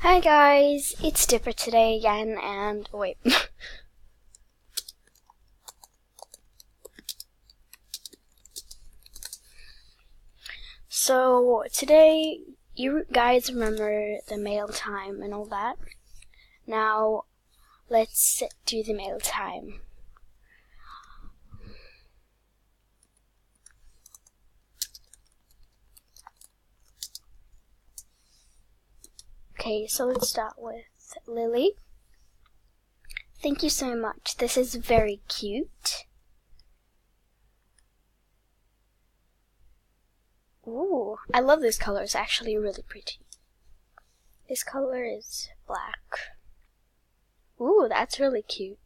Hi guys, it's Dipper today again, and wait. So today, you guys remember the mail time and all that. Now, let's do the mail time. Okay, so let's start with Lily. Thank you so much. This is very cute. Ooh, I love this color. It's actually really pretty. This color is black. Ooh, that's really cute.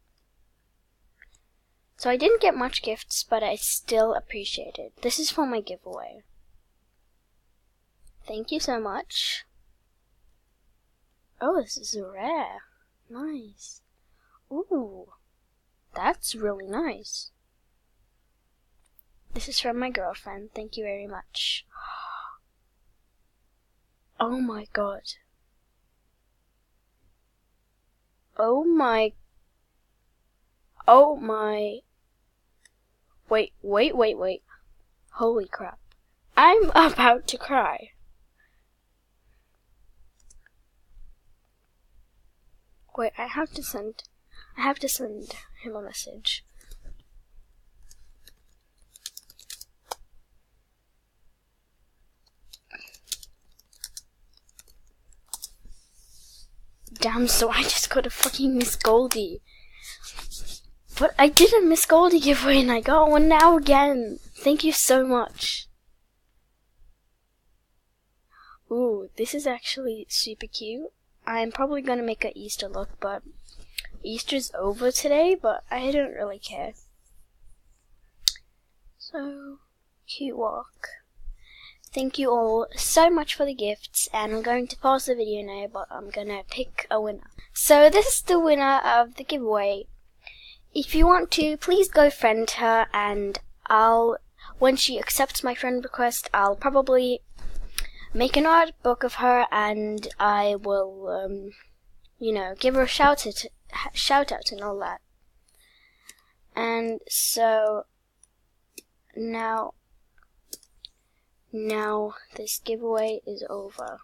So I didn't get much gifts, but I still appreciate it. This is for my giveaway. Thank you so much. Oh, this is rare. Nice. Ooh, that's really nice. This is from my girlfriend. Thank you very much. Oh my god. Oh my. Wait. Holy crap. I'm about to cry. Wait, I have to send him a message. Damn, so I just got a fucking Miss Goldie. But I did a Miss Goldie giveaway and I got one now again. Thank you so much. Ooh, this is actually super cute. I'm probably gonna make an Easter look, but Easter's over today, but I don't really care. So, cute walk. Thank you all so much for the gifts, and I'm going to pause the video now, but I'm gonna pick a winner. So this is the winner of the giveaway. If you want to, please go friend her, and when she accepts my friend request, I'll probably make an art book of her, and I will, give her a shout out and all that. And so now this giveaway is over.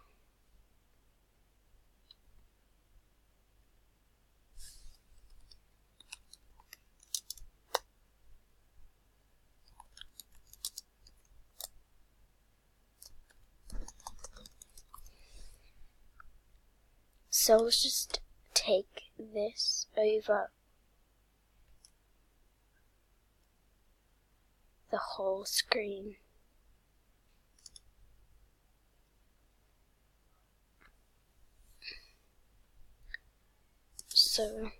So let's just take this over the whole screen. So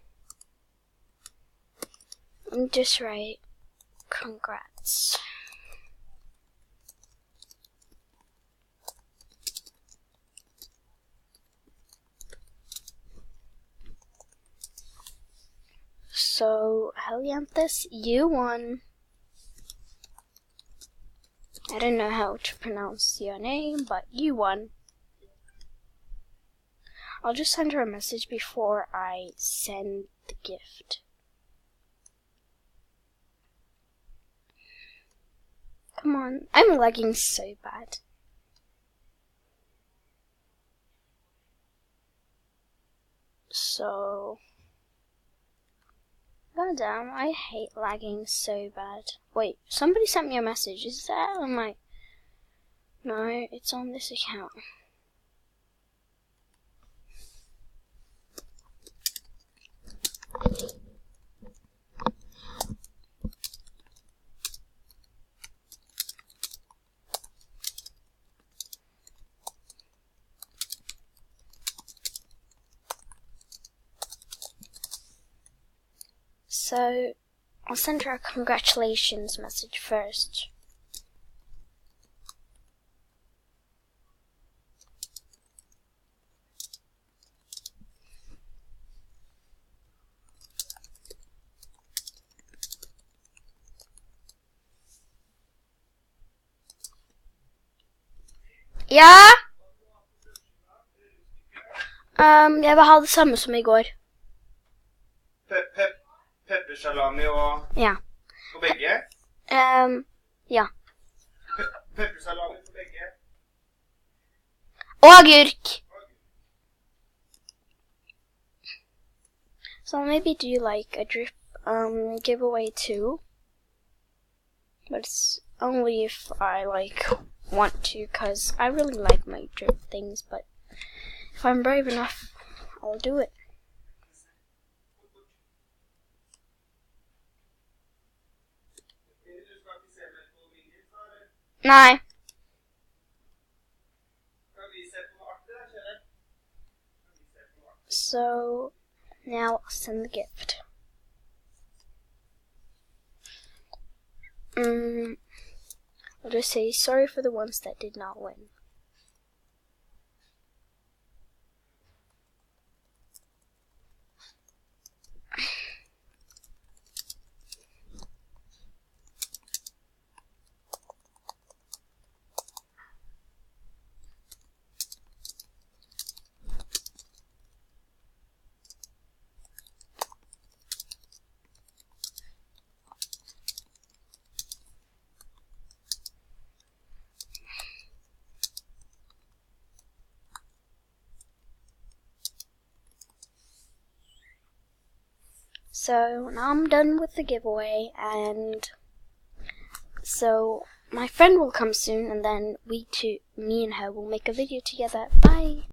just write congrats. So, Helianthus, you won. I don't know how to pronounce your name, but you won. I'll just send her a message before I send the gift. Come on, I'm lagging so bad. So, goddamn, I hate lagging so bad. Wait, somebody sent me a message. Is that on my... No, it's on this account. So, I'll send her a congratulations message first. Yeah? Jeg vil ha det samme som i går. Peppersalami og Ja. på begge? Ja. Peppersalami på begge? Og agurk! So maybe do you like a drip giveaway too? But it's only if I want to, cause I really like my drip things, but if I'm brave enough, I'll do it. Nei. So now I'll send the gift. I'll just say sorry for the ones that did not win. So now I'm done with the giveaway, and so my friend will come soon, and then me and her will make a video together. Bye!